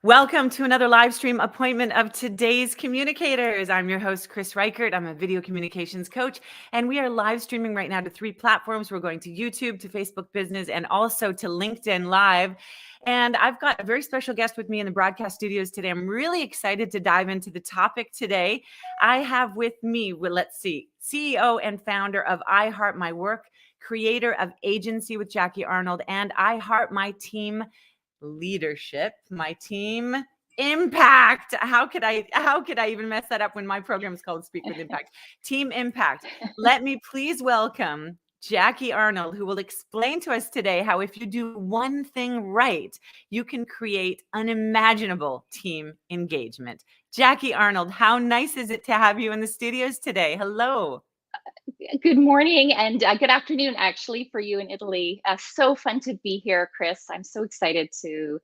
Welcome to another live stream appointment of today's communicators. I'm your host, Kris Reichert. I'm a video communications coach, and we are live streaming right now to 3 platforms. We're going to YouTube, to Facebook Business, and also to LinkedIn Live. And I've got a very special guest with me in the broadcast studios today. I'm really excited to dive into the topic today. I have with me, CEO and founder of I Heart My Work, creator of Agency with Jackie Arnold, and I Heart My Team Leadership, my team impact. How could I even mess that up when my program is called Speak with Impact? Team Impact. Let me please welcome Jackie Arnold, who will explain to us today how if you do one thing right, you can create unimaginable team engagement. Jackie Arnold, how nice is it to have you in the studios today? Hello. Good morning and good afternoon, actually, for you in Italy. So fun to be here, Kris. I'm so excited to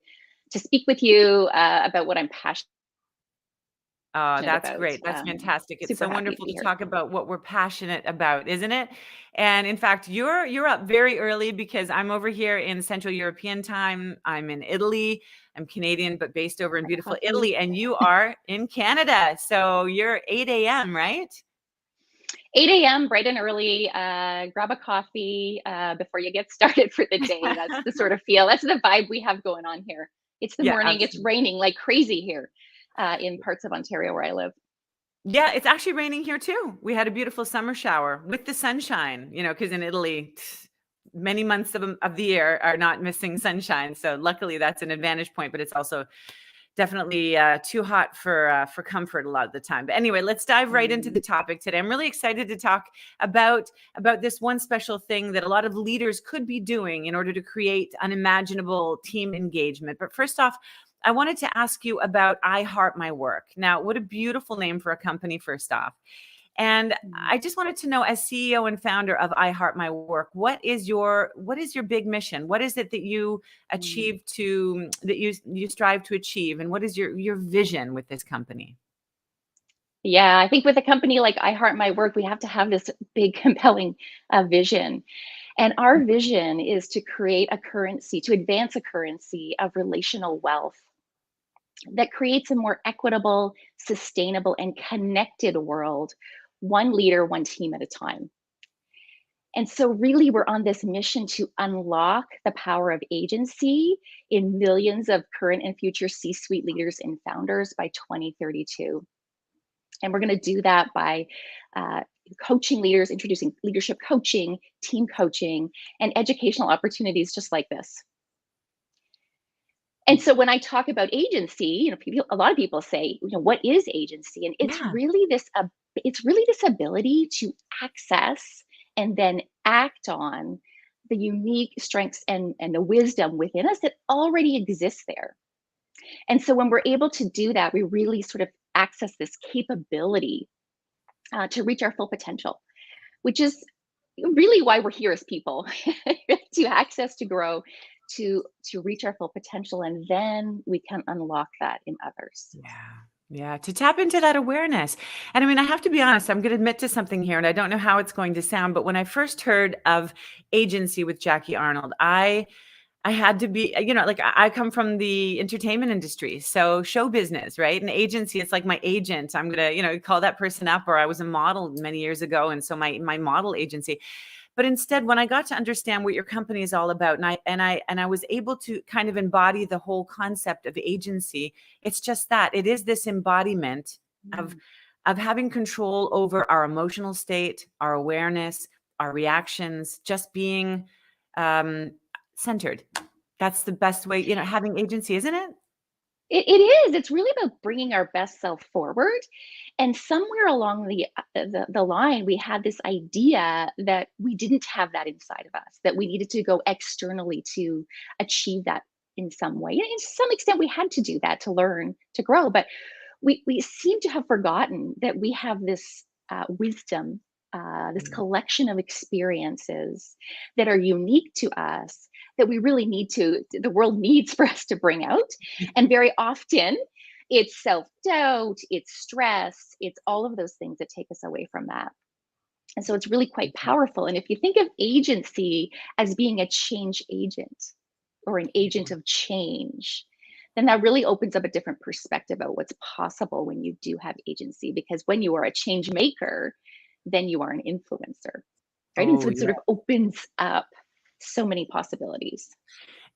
speak with you about what I'm passionate That's about. great. That's fantastic. It's Super so happy to wonderful be to here. talk about what we're passionate about, isn't it? And in fact, you're up very early because I'm over here in Central European time. I'm in Italy. I'm Canadian, but based over in beautiful Coffee. Italy, and you are in Canada. So you're 8 a.m., right? 8 a.m., bright and early. Grab a coffee before you get started for the day. That's the sort of feel. That's the vibe we have going on here. It's the Yeah, morning. It's absolutely. raining like crazy here in parts of Ontario where I live. Yeah, it's actually raining here too. We had a beautiful summer shower with the sunshine, because in Italy, many months of the year are not missing sunshine. So luckily that's an advantage point, but it's also definitely too hot for comfort a lot of the time. But anyway, let's dive right into the topic today. I'm really excited to talk about this one special thing that a lot of leaders could be doing in order to create unimaginable team engagement. But first off, I wanted to ask you about I Heart My Work. Now, what a beautiful name for a company, first off. And I just wanted to know, as CEO and founder of I Heart My Work, what is your big mission? What is it that you achieve that you strive to achieve, and what is your vision with this company? Yeah, I think with a company like I Heart My Work, we have to have this big, compelling vision. And our vision is to create a currency, to advance a currency of relational wealth that creates a more equitable, sustainable, and connected world, one leader, one team at a time. And so, really, we're on this mission to unlock the power of agency in millions of current and future C suite leaders and founders by 2032. And we're going to do that by coaching leaders, introducing leadership coaching, team coaching, and educational opportunities just like this. And so when I talk about agency, a lot of people say, what is agency? And Yeah. it's really this ability to access and then act on the unique strengths and the wisdom within us that already exists there. And so when we're able to do that, we really sort of access this capability to reach our full potential, which is really why we're here as people to access, to grow, to reach our full potential, and then we can unlock that in others. Yeah. Yeah, to tap into that awareness. And I mean, I have to be honest, I'm going to admit to something here, and I don't know how it's going to sound, but when I first heard of Agency with Jackie Arnold, I had to be, like I come from the entertainment industry, so show business, right? An agency, it's like my agent. I'm gonna, call that person up, or I was a model many years ago, and so my model agency. But instead, when I got to understand what your company is all about, and I was able to kind of embody the whole concept of agency, it's just that it is this embodiment of having control over our emotional state, our awareness, our reactions, just being centered. That's the best way, having agency, isn't it? It is. It's really about bringing our best self forward. And somewhere along the line, we had this idea that we didn't have that inside of us, that we needed to go externally to achieve that in some way. And to some extent, we had to do that to learn, to grow. But we seem to have forgotten that we have this wisdom, this collection of experiences that are unique to us that we really the world needs for us to bring out. And very often, it's self doubt, it's stress, it's all of those things that take us away from that. And so it's really quite powerful. And if you think of agency as being a change agent or an agent of change, then that really opens up a different perspective about what's possible when you do have agency. Because when you are a change maker, then you are an influencer, right? And so Oh, it sort of opens up so many possibilities.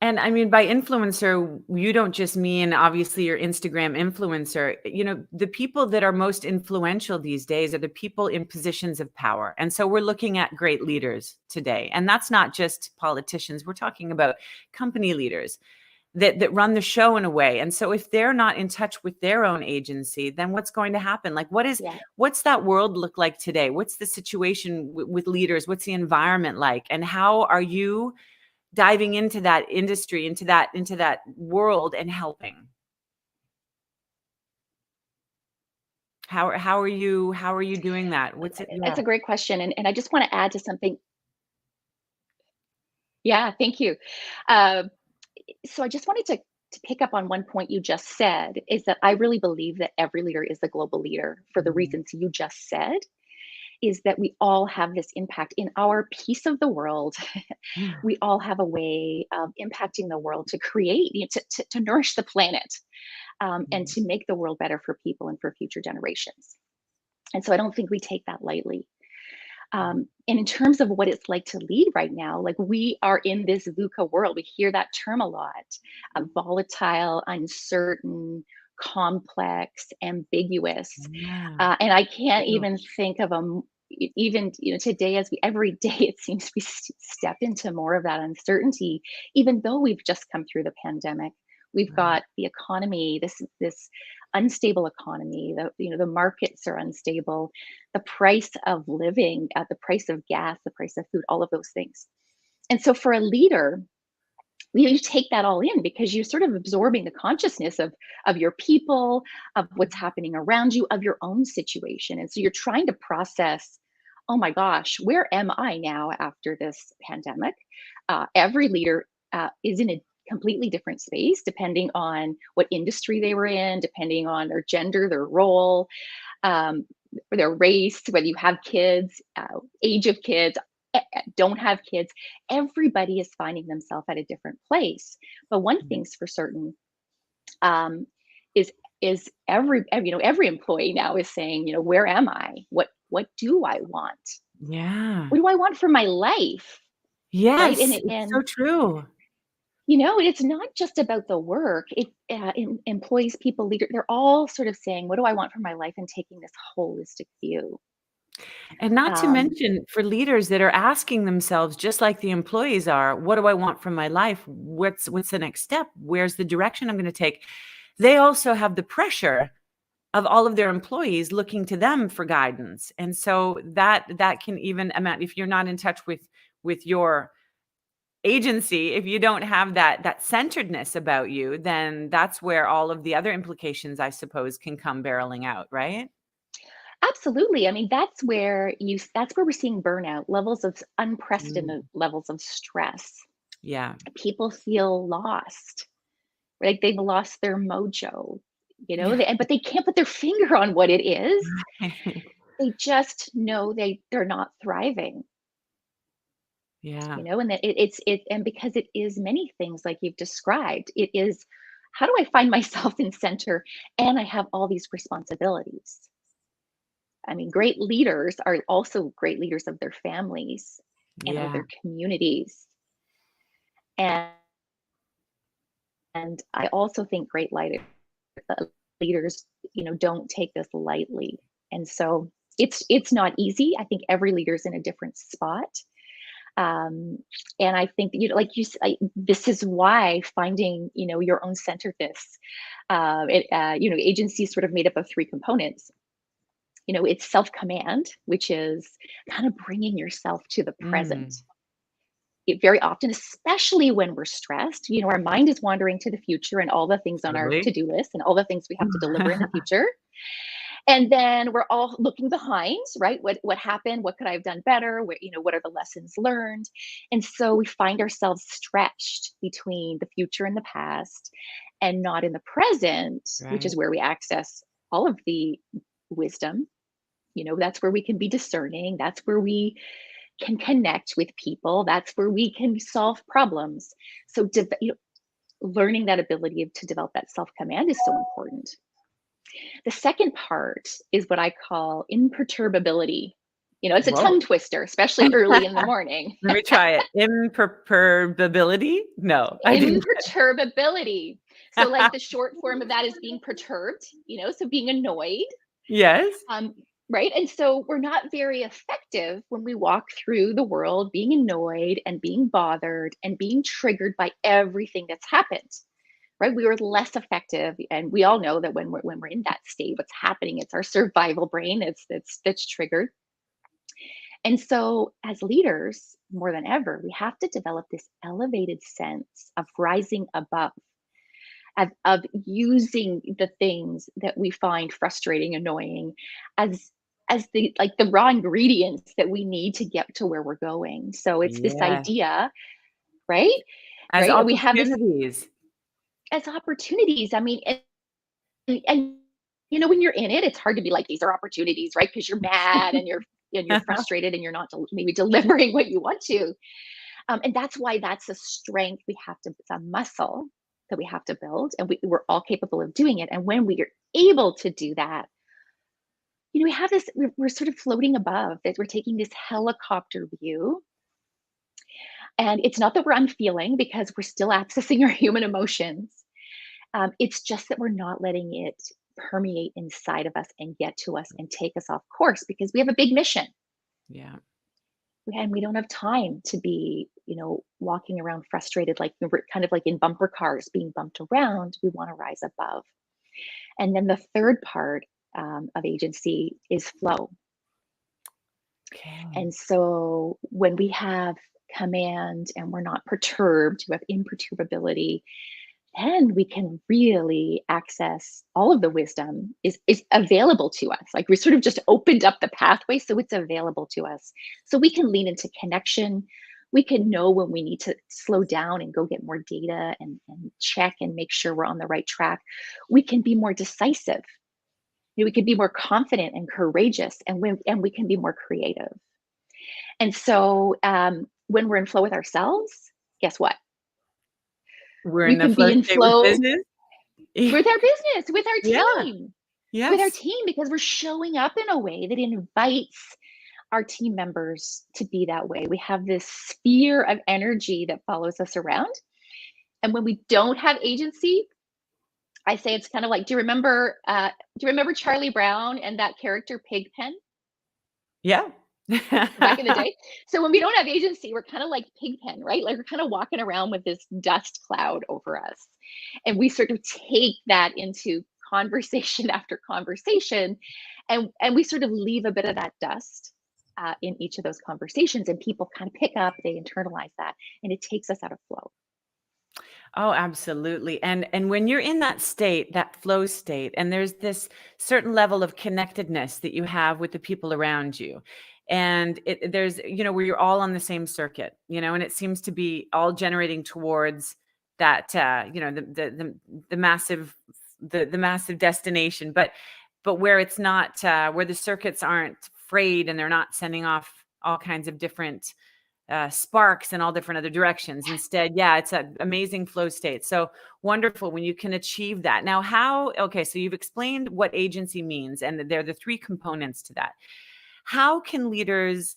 and I mean, by influencer, you don't just mean obviously your Instagram influencer. You know, the people that are most influential these days are the people in positions of power. And so we're looking at great leaders today. And that's not just politicians. We're talking about company leaders that run the show in a way. And so if they're not in touch with their own agency, then what's going to happen? Like Yeah. what's that world look like today? What's the situation with leaders? What's the environment like? And how are you diving into that industry, into that world and helping? How are you doing that? What's it? It's Yeah. a great question. And I just want to add to something. Yeah, thank you. Uh, so I just wanted to pick up on one point you just said, is that I really believe that every leader is a global leader for the Mhm. reasons you just said, is that we all have this impact in our piece of the world. We all have a way of impacting the world to create, to nourish the planet, and to make the world better for people and for future generations. And so I don't think we take that lightly. And in terms of what it's like to lead right now, like we are in this VUCA world. We hear that term a lot, volatile, uncertain, complex, ambiguous. Yeah. And I can't True. even think of even today, as we every day it seems we step into more of that uncertainty, even though we've just come through the pandemic. We've Right. got the economy, this unstable economy. The markets are unstable. The price of living, the price of gas, the price of food, all of those things. And so for a leader, you take that all in because you're sort of absorbing the consciousness of your people, of what's happening around you, of your own situation. And so you're trying to process, oh my gosh, where am I now after this pandemic? Every leader is in a completely different space depending on what industry they were in, depending on their gender, their role, um, their race, whether you have kids, age of kids, don't have kids. Everybody is finding themselves at a different place. But one thing's for certain, um, is every employee now is saying, where am I? What do I want? Yeah. What do I want for my life? Right? Yes, And it's so true. it's not just about the work. Employees, people, leaders, they're all sort of saying, what do I want for my life, and taking this holistic view. And not to Um, mention for leaders that are asking themselves, just like the employees are, what do I want from my life? What's the next step? Where's the direction I'm going to take? They also have the pressure of all of their employees looking to them for guidance. And so that can even amount, if you're not in touch with your agency, if you don't have that centeredness about you, then that's where all of the other implications, I suppose, can come barreling out, right? Absolutely. I mean, that's where we're seeing burnout, levels of Mm, unprecedented levels of stress. yeah. People feel lost, like they've lost their mojo, Yeah. but they can't put their finger on what it is. They just know they're not thriving, Yeah. and that and because it is many things like you've described, it is, how do I find myself in center and I have all these responsibilities? I mean, great leaders are also great leaders of their families and of Yeah. their communities. And, I also think great leaders, don't take this lightly. And so it's not easy. I think every leader's in a different spot. Um, and I think, this is why finding, your own centeredness, agency is sort of made up of three components. It's self command, which is kind of bringing yourself to the present. Mm, Very often, especially when we're stressed, our mind is wandering to the future and all the things on our totally. to do list and all the things we have to deliver in the future. And then we're all looking behind, right? What happened? What could I have done better? What are the lessons learned? And so we find ourselves stretched between the future and the past, and not in the present, which Right. is where we access all of the wisdom. That's where we can be discerning. That's where we can connect with people. That's where we can solve problems. So learning that ability to develop that self-command is so important. The second part is what I call imperturbability. It's a tongue Whoa. twister, especially early in the morning. Let me try it. Imperturbability? No, I didn't. Imperturbability. So like the short form of that is being perturbed, so being annoyed. Yes. Right. And so we're not very effective when we walk through the world being annoyed and being bothered and being triggered by everything that's happened. Right. We were less effective. And we all know that when we're in that state, what's happening, it's our survival brain. That's triggered. And so as leaders, more than ever, we have to develop this elevated sense of rising above, of using the things that we find frustrating, annoying, as the raw ingredients that we need to get to where we're going. So it's this Yes. idea, right? As Right. And we have this opportunities. as opportunities. I mean, and when you're in it, it's hard to be like, these are opportunities, right? Because you're mad and you're frustrated and you're not maybe delivering what you want to. And that's why that's a strength it's a muscle that we have to build, and we're all capable of doing it. And when we are able to do that, we have this, we're sort of floating above, that we're taking this helicopter view. And it's not that we're unfeeling, because we're still accessing our human emotions. It's just that we're not letting it permeate inside of us and get to us and take us off course, because we have a big mission. Yeah. And we don't have time to be, walking around frustrated, like we're kind of like in bumper cars being bumped around. We want to rise above. And then the third part of agency is flow. Okay. And so when we have command and we're not perturbed, we have imperturbability, then we can really access all of the wisdom is available to us. Like we sort of just opened up the pathway, so it's available to us. So we can lean into connection. We can know when we need to slow down and go get more data and check and make sure we're on the right track. We can be more decisive. We can be more confident and courageous, and we can be more creative. And so when we're in flow with ourselves, guess what? We're We in the can be flow in state with flow business. with our business, with our Yeah. team, Yes. because we're showing up in a way that invites our team members to be that way. We have this sphere of energy that follows us around. And when we don't have agency, I say it's kind of like, do you remember Charlie Brown and that character Pigpen Yeah. back in the day? So when we don't have agency, we're kind of like Pigpen, right? Like we're kind of walking around with this dust cloud over us. And we sort of take that into conversation after conversation, and we sort of leave a bit of that dust in each of those conversations, and people kind of pick up, they internalize that, and it takes us out of flow. Oh, absolutely. And when you're in that state, that flow state, and there's this certain level of connectedness that you have with the people around you. And there's, where you're all on the same circuit, and it seems to be all generating towards that, the massive, the massive destination, but where it's not, where the circuits aren't frayed and they're not sending off all kinds of different sparks in all different other directions. Instead, it's an amazing flow state. So wonderful when you can achieve that. Now, so you've explained what agency means, and there are the three components to that. How can leaders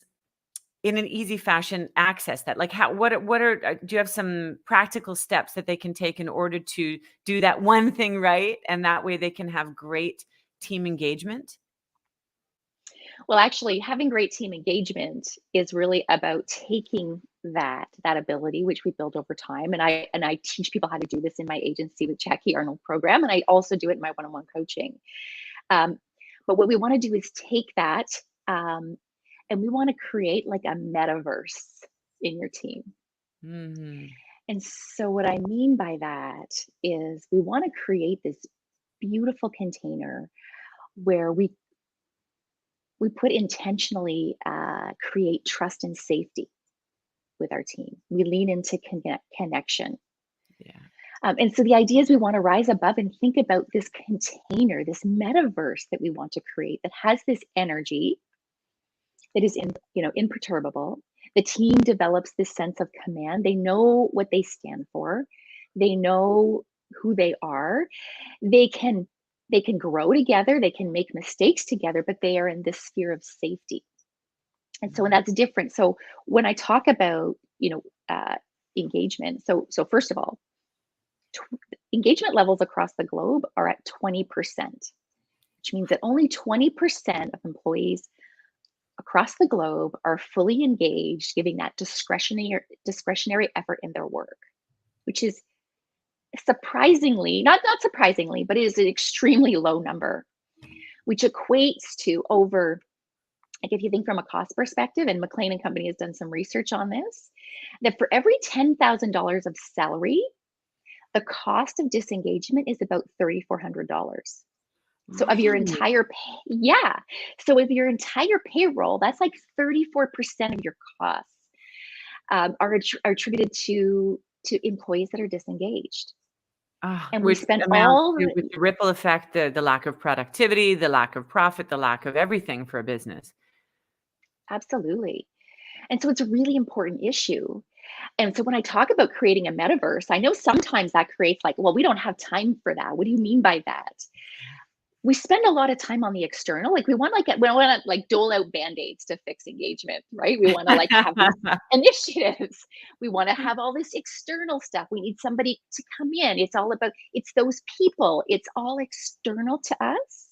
in an easy fashion access that? Like do you have some practical steps that they can take in order to do that one thing right? And that way they can have great team engagement? Well, actually, having great team engagement is really about taking that ability, which we build over time. And I teach people how to do this in my agency with Jackie Arnold program, and I also do it in my one-on-one coaching. But what we want to do is take that, and we want to create like a metaverse in your team. Mm-hmm. And so what I mean by that is we want to create this beautiful container where we put intentionally create trust and safety with our team. We lean into connection. Yeah. And so the idea is we want to rise above and think about this container, this metaverse that we want to create that has this energy that is imperturbable. The team develops this sense of command. They know what they stand for. They know who they are. They can grow together, they can make mistakes together, but they are in this sphere of safety. And so, and that's different. So when I talk about, engagement, so first of all, engagement levels across the globe are at 20%, which means that only 20% of employees across the globe are fully engaged, giving that discretionary effort in their work, which is surprisingly, not surprisingly, but it is an extremely low number, which equates to over, like if you think from a cost perspective, and McLean and Company has done some research on this, that for every $10,000 of salary, the cost of disengagement is about $3,400. So of your Really? entire pay, yeah. So of your entire payroll, that's like 34% of your costs are attributed to employees that are disengaged. And we Which spend amounts all, to, with the ripple effect, the lack of productivity, the lack of profit, the lack of everything for a business. absolutely. And so it's a really important issue. And so when I talk about creating a metaverse, I know sometimes that creates like, well, we don't have time for that. What do you mean by that? We spend a lot of time on the external. Like we want to like dole out band-aids to fix engagement, right? We want to like have these initiatives. We want to have all this external stuff. We need somebody to come in. It's those people. It's all external to us.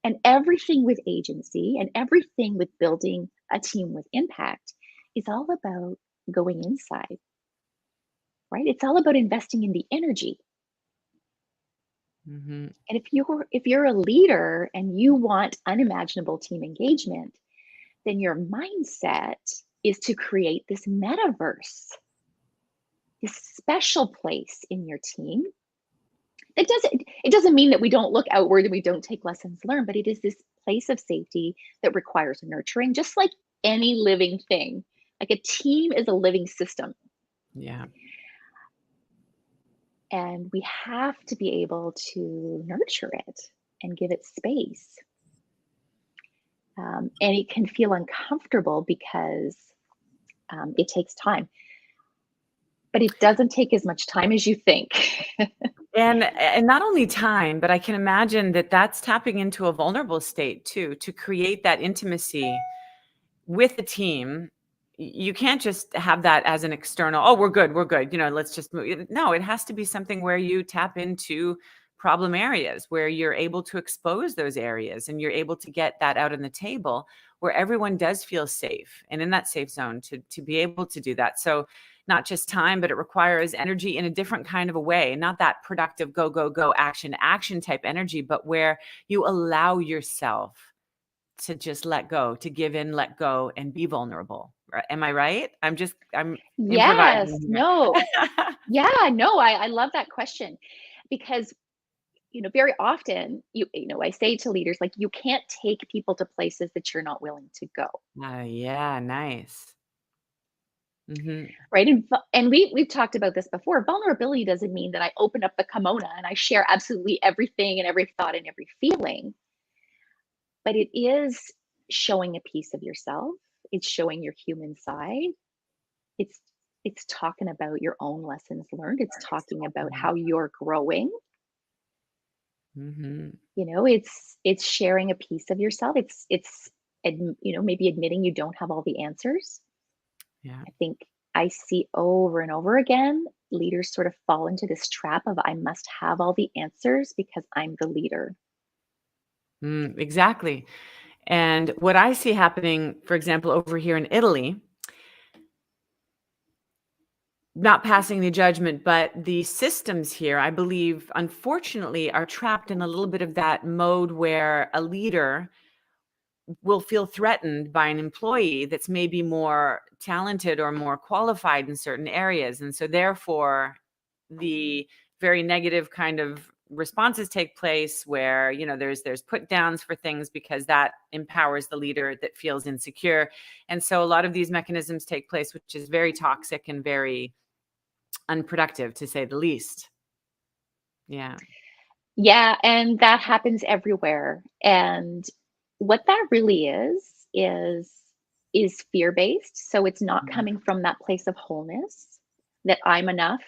And everything with agency and everything with building a team with impact is all about going inside, right? It's all about investing in the energy. Mhm. And if you're a leader and you want unimaginable team engagement, then your mindset is to create this metaverse, this special place in your team. It doesn't mean that we don't look outward and we don't take lessons learned, but it is this place of safety that requires nurturing, just like any living thing. Like a team is a living system. Yeah. And we have to be able to nurture it and give it space. And it can feel uncomfortable because it takes time. But it doesn't take as much time as you think. And not only time, but I can imagine that that's tapping into a vulnerable state too, to create that intimacy with the team. You can't just have that as an external, oh, we're good, let's just move. No, it has to be something where you tap into problem areas, where you're able to expose those areas and you're able to get that out on the table where everyone does feel safe and in that safe zone to be able to do that. So not just time, but it requires energy in a different kind of a way, not that productive go, go, go, action type energy, but where you allow yourself to just let go, to give in, let go, and be vulnerable. Am I right? I'm Yes, improvising here. no. Yeah, no, I love that question because very often I say to leaders, like, you can't take people to places that you're not willing to go. Yeah, nice. Mhm. Right. And we've talked about this before. Vulnerability doesn't mean that I open up the kimono and I share absolutely everything and every thought and every feeling, but it is showing a piece of yourself. It's showing your human side. It's it's talking about your own lessons learned. It's talking about how you're growing. Mhm. It's sharing a piece of yourself. Maybe admitting you don't have all the answers. Yeah. I think I see over and over again leaders sort of fall into this trap of I must have all the answers because I'm the leader. Exactly. And what I see happening, for example, over here in Italy, not passing the judgment, but the systems here, I believe, unfortunately, are trapped in a little bit of that mode where a leader will feel threatened by an employee that's maybe more talented or more qualified in certain areas. And so therefore, the very negative kind of responses take place where, there's put downs for things because that empowers the leader that feels insecure. And so a lot of these mechanisms take place, which is very toxic and very unproductive, to say the least. Yeah. Yeah, and that happens everywhere. And what that really is fear-based. So it's not coming from that place of wholeness that I'm enough.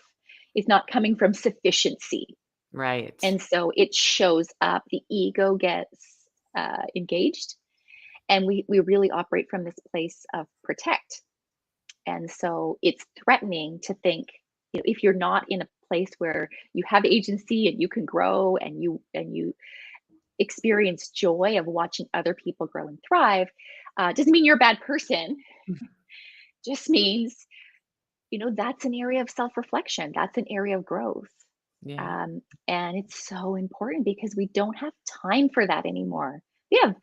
is not coming from sufficiency. Right. And so it shows up, the ego gets engaged, and we really operate from this place of protect. And so it's threatening to think, if you're not in a place where you have agency and you can grow and you experience joy of watching other people grow and thrive, doesn't mean you're a bad person. Just means, that's an area of self-reflection. That's an area of growth. Yeah. And it's so important because we don't have time for that anymore. We have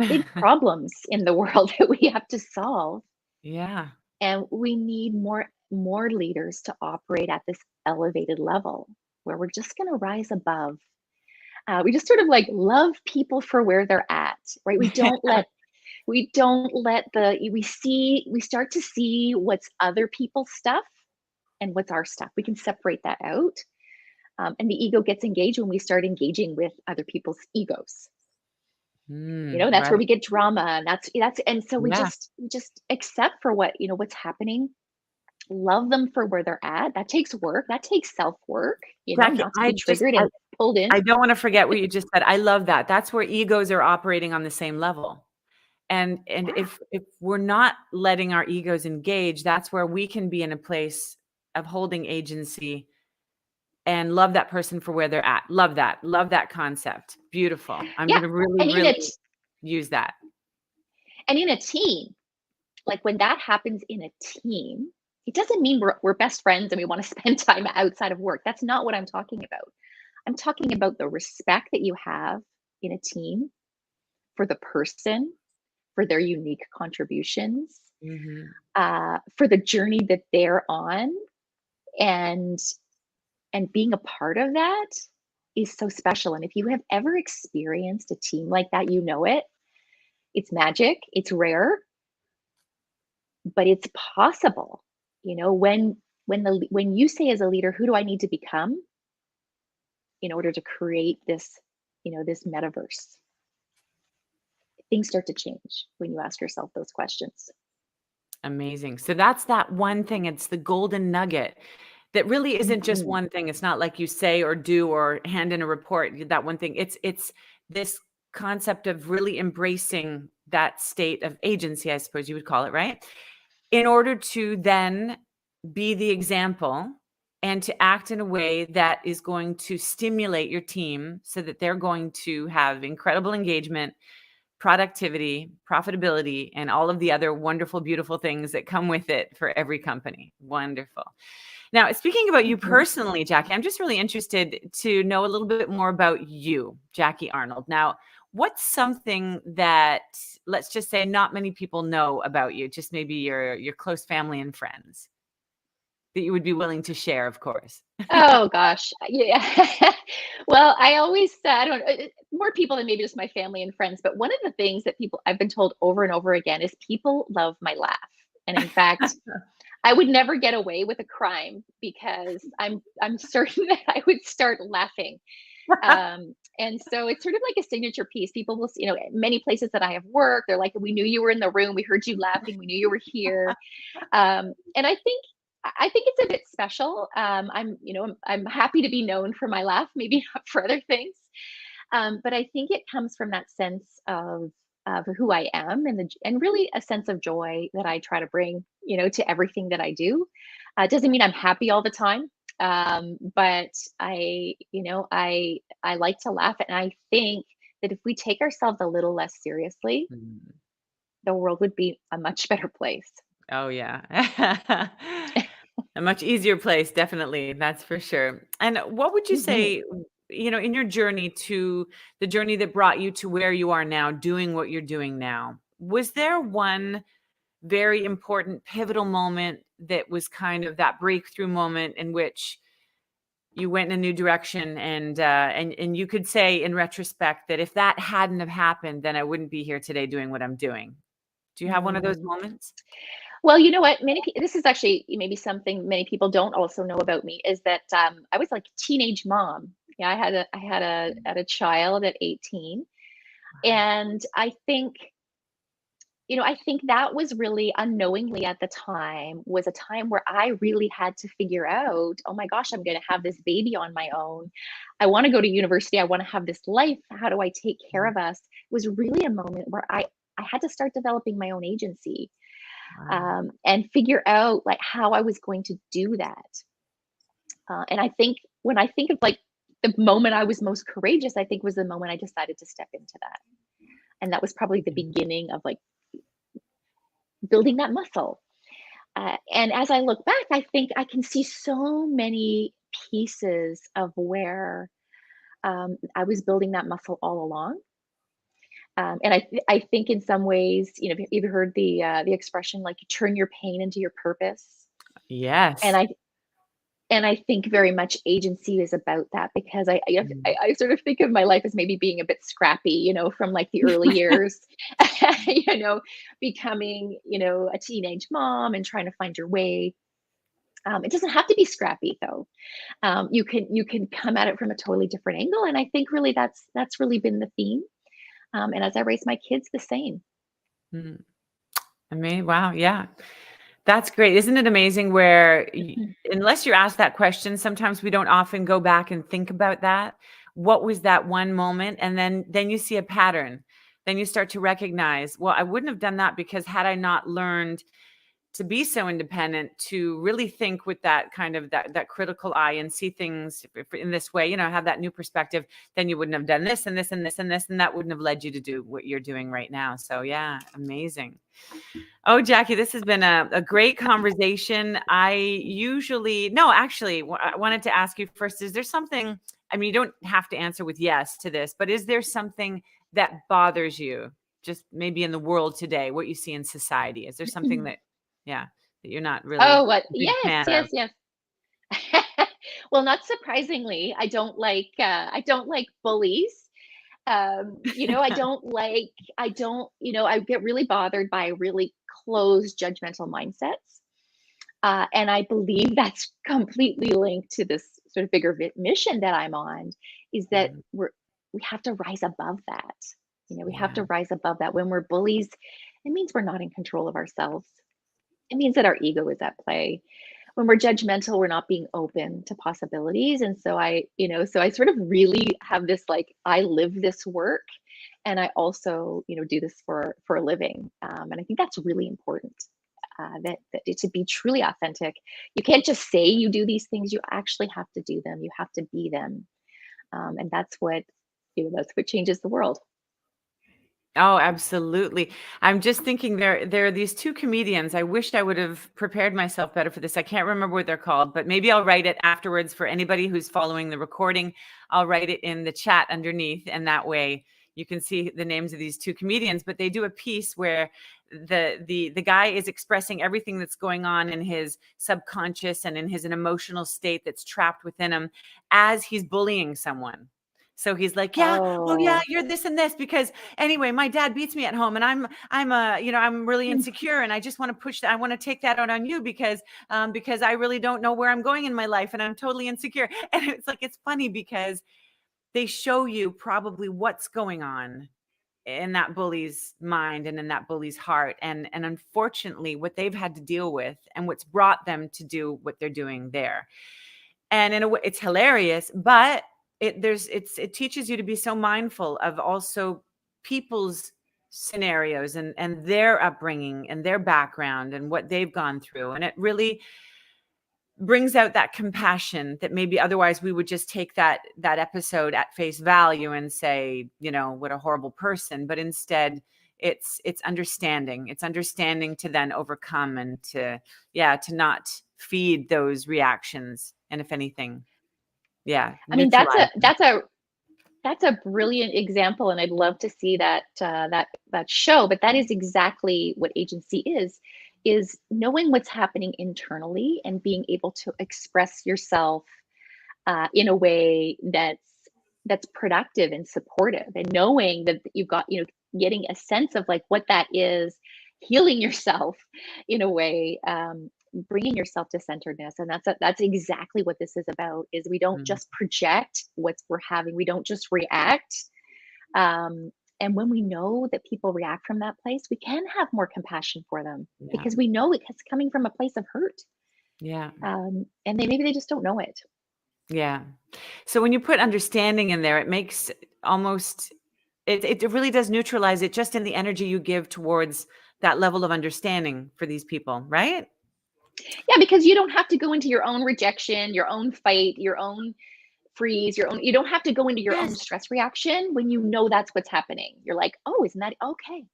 big problems in the world that we have to solve. Yeah. And we need more leaders to operate at this elevated level where we're just going to rise above. We just sort of like love people for where they're at, right? We don't let we start to see what's other people's stuff and what's our stuff. We can separate that out. And the ego gets engaged when we start engaging with other people's egos. That's where Right. we get drama, and and so we Yeah. just accept for what's happening. Love them for where they're at. That takes work. That takes self-work, Jackie, not to be triggered and pulled in. I don't want to forget what you just said. I love that. That's where egos are operating on the same level. And Yeah. if we're not letting our egos engage, that's where we can be in a place of holding agency and love that person for where they're at. Love that. Love that concept. Beautiful. I'm Yeah. going to really, And really use that. in a team, like when that happens in a team, it doesn't mean we're best friends and we want to spend time outside of work. That's not what I'm talking about. I'm talking about the respect that you have in a team for the person, for their unique contributions, Mhm. for the journey that they're on, and being a part of that is so special. And if you have ever experienced a team like that, it. It's magic. It's rare, but it's possible. When you say as a leader, who do I need to become in order to create this metaverse? Things start to change when you ask yourself those questions. Amazing. So that's that one thing. It's the golden nugget that really isn't just Mhm. one thing. It's not like you say or do or hand in a report, that one thing. It's this concept of really embracing that state of agency, I suppose you would call it, right? In order to then be the example and to act in a way that is going to stimulate your team so that they're going to have incredible engagement, productivity, profitability, and all of the other wonderful, beautiful things that come with it for every company. Wonderful. Now, speaking about you Mhm. personally, Jackie, I'm just really interested to know a little bit more about you, Jackie Arnold. Now, what's something that, let's just say, not many people know about you, just maybe your close family and friends, that you would be willing to share, of course? Oh gosh, yeah. Well, I always I don't more people than maybe just my family and friends, but one of the things that people I've been told over and over again is people love my laugh. And in fact, I would never get away with a crime because I'm certain that I would start laughing. And so it's sort of like a signature piece. People will, many places that I have worked, they're like, "We knew you were in the room. We heard you laughing. We knew you were here." And I think it's a bit special. I'm happy to be known for my laugh, maybe not for other things. But I think it comes from that sense of who I am, and really a sense of joy that I try to bring, to everything that I do. It doesn't mean I'm happy all the time, but I like to laugh, and I think that if we take ourselves a little less seriously, Mm. the world would be a much better place. Oh, yeah. A much easier place, definitely. That's for sure. And what would you Mhm. say, in your journey to the journey that brought you to where you are now, doing what you're doing now? Was there one very important pivotal moment that was kind of that breakthrough moment in which you went in a new direction and you could say in retrospect that if that hadn't have happened, then I wouldn't be here today doing what I'm doing. Do you have one of those Mm. moments? Well, you know what? This is actually maybe something many people don't also know about me, is that I was like a teenage mom. Yeah, I had a child at 18, and I think I think that was really unknowingly at the time was a time where I really had to figure out, oh my gosh, I'm going to have this baby on my own. I want to go to university. I want to have this life. How do I take care of us? It was really a moment where I had to start developing my own agency, Wow. and figure out like how I was going to do that. And I think when I think of like the moment I was most courageous, I think was the moment I decided to step into that. And that was probably the beginning of like building that muscle. And as I look back, I think I can see so many pieces of where I was building that muscle all along. And I think in some ways, have you ever heard the expression like you turn your pain into your purpose? And Yes. I think very much agency is about that because Mm. I sort of think of my life as maybe being a bit scrappy, from like the early years, becoming, a teenage mom and trying to find your way. It doesn't have to be scrappy though. You can come at it from a totally different angle, and I think really that's really been the theme. And as I raise my kids, the same. Mm. I mean, wow, yeah. That's great. Isn't it amazing where unless you're asked that question, sometimes we don't often go back and think about that. What was that one moment? And then you see a pattern. Then you start to recognize, well, I wouldn't have done that because had I not learned to be so independent, to really think with that kind of that critical eye and see things in this way, have that new perspective, then you wouldn't have done this and this and this and this, and that wouldn't have led you to do what you're doing right now. So yeah, amazing. Oh, Jackie, this has been a great conversation. I wanted to ask you first, is there something, I mean, you don't have to answer with yes to this, but is there something that bothers you just maybe in the world today, what you see in society? Is there something that, yeah, that you're not really Oh, what? a big Yes, fan of? yes, yes. Well, not surprisingly, I don't like bullies. I get really bothered by really closed judgmental mindsets. And I believe that's completely linked to this sort of bigger mission that I'm on, is that Mm, we have to rise above that. We have yeah. to rise above that. When we're bullies, it means we're not in control of ourselves. It means that our ego is at play. When we're judgmental, we're not being open to possibilities. And so I sort of really have this like I live this work, and I also do this for a living. And I think that's really important. That to be truly authentic, you can't just say you do these things. You actually have to do them. You have to be them, and that's what changes the world. Oh, absolutely. I'm just thinking there are these two comedians. I wished I would have prepared myself better for this. I can't remember what they're called, but maybe I'll write it afterwards for anybody who's following the recording. I'll write it in the chat underneath, and that way you can see the names of these two comedians. But they do a piece where the guy is expressing everything that's going on in his subconscious and in an emotional state that's trapped within him as he's bullying someone. So he's like, yeah, well, yeah, Oh. you're this and this because anyway, my dad beats me at home and I'm really insecure and I just want to push that. I want to take that out on you because I really don't know where I'm going in my life and I'm totally insecure. And it's like, it's funny because they show you probably what's going on in that bully's mind and in that bully's heart. And unfortunately, what they've had to deal with and what's brought them to do what they're doing there. And in a way, it's hilarious, but it teaches you to be so mindful of also people's scenarios and their upbringing and their background and what they've gone through. And it really brings out that compassion that maybe otherwise we would just take that episode at face value and say, what a horrible person. But instead, it's understanding. It's understanding to then overcome and to not feed those reactions. And if anything, I mean, that's neutralize a them. that's a that's a brilliant example, and I'd love to see that show. But that is exactly what agency is knowing what's happening internally and being able to express yourself in a way that's productive and supportive, and knowing that you've got getting a sense of like what that is, healing yourself in a way, bringing yourself to centeredness. And that's exactly what this is about. Is we don't Mm. just project what we're having, we don't just react, um, And when we know that people react from that place, we can have more compassion for them Yeah. because we know it's coming from a place of hurt. Yeah. And maybe they just don't know it. Yeah. So when you put understanding in there, it makes almost, it really does neutralize it just in the energy you give towards that level of understanding for these people, right? Yeah, because you don't have to go into your own rejection, your own fight, your own freeze, your own, you don't have to go into your own Yes. stress reaction when you know that's what's happening. You're like, oh, isn't that okay?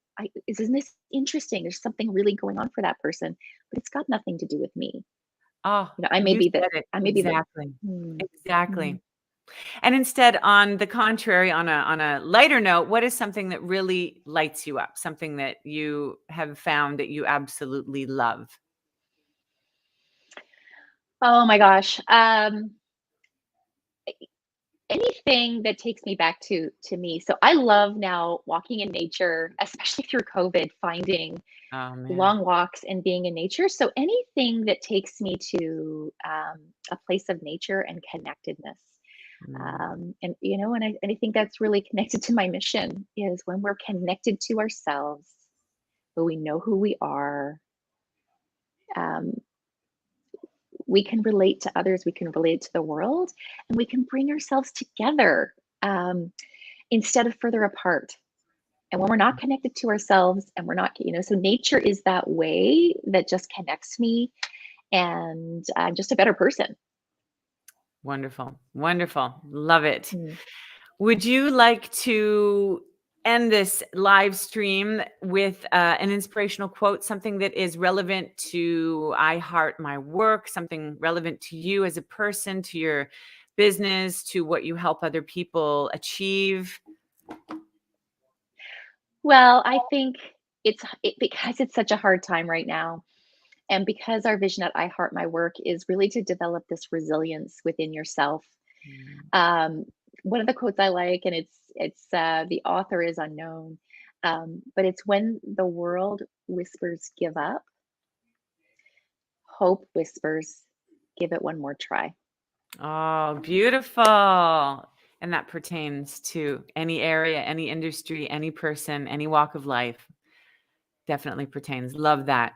Isn't this interesting? There's something really going on for that person, but it's got nothing to do with me. Oh, You know, I may you be the, said it. I may be the, Exactly. hmm, hmm. Exactly. And instead, on the contrary, on a lighter note, what is something that really lights you up? Something that you have found that you absolutely love? Oh my gosh. Anything that takes me back to me. So I love now walking in nature, especially through COVID, finding Oh man. long walks and being in nature. So anything that takes me to a place of nature and connectedness. Mm. And you know, and I think that's really connected to my mission is when we're connected to ourselves, when we know who we are, um, we can relate to others, we can relate to the world, and we can bring ourselves together instead of further apart. And when we're not connected to ourselves and we're not, you know, so nature is that way that just connects me and I'm just a better person. Wonderful. Wonderful. Love it. Mm. Would you like to end this live stream with an inspirational quote, something that is relevant to I Heart My Work, something relevant to you as a person, to your business, to what you help other people achieve? Well, I think because it's such a hard time right now, and because our vision at I Heart My Work is really to develop this resilience within yourself. Mm. Um, One of the quotes I like, and it's the author is unknown, but it's when the world whispers give up, hope whispers give it one more try. Oh, beautiful. And that pertains to any area, any industry, any person, any walk of life. Definitely pertains. Love that.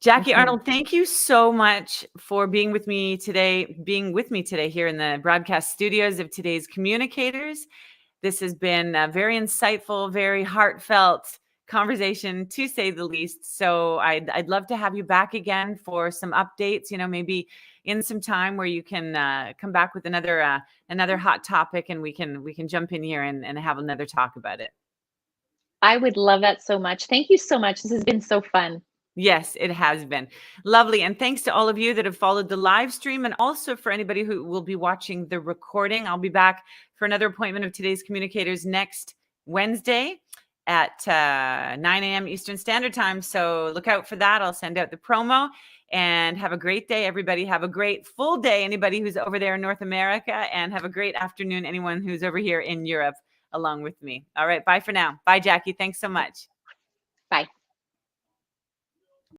Jackie Mhm. Arnold, thank you so much for being with me today here in the broadcast studios of Today's Communicators. This has been a very insightful, very heartfelt conversation, to say the least. So I'd love to have you back again for some updates, you know, maybe in some time where you can come back with another hot topic and we can jump in here and have another talk about it. I would love that so much. Thank you so much. This has been so fun. Yes, it has been lovely. And thanks to all of you that have followed the live stream, and also for anybody who will be watching the recording. I'll be back for another appointment of Today's Communicators next Wednesday at 9 a.m. Eastern Standard Time. So look out for that. I'll send out the promo, and have a great day, everybody. Have a great full day, anybody who's over there in North America, and have a great afternoon, anyone who's over here in Europe along with me. All right. Bye for now. Bye, Jackie. Thanks so much.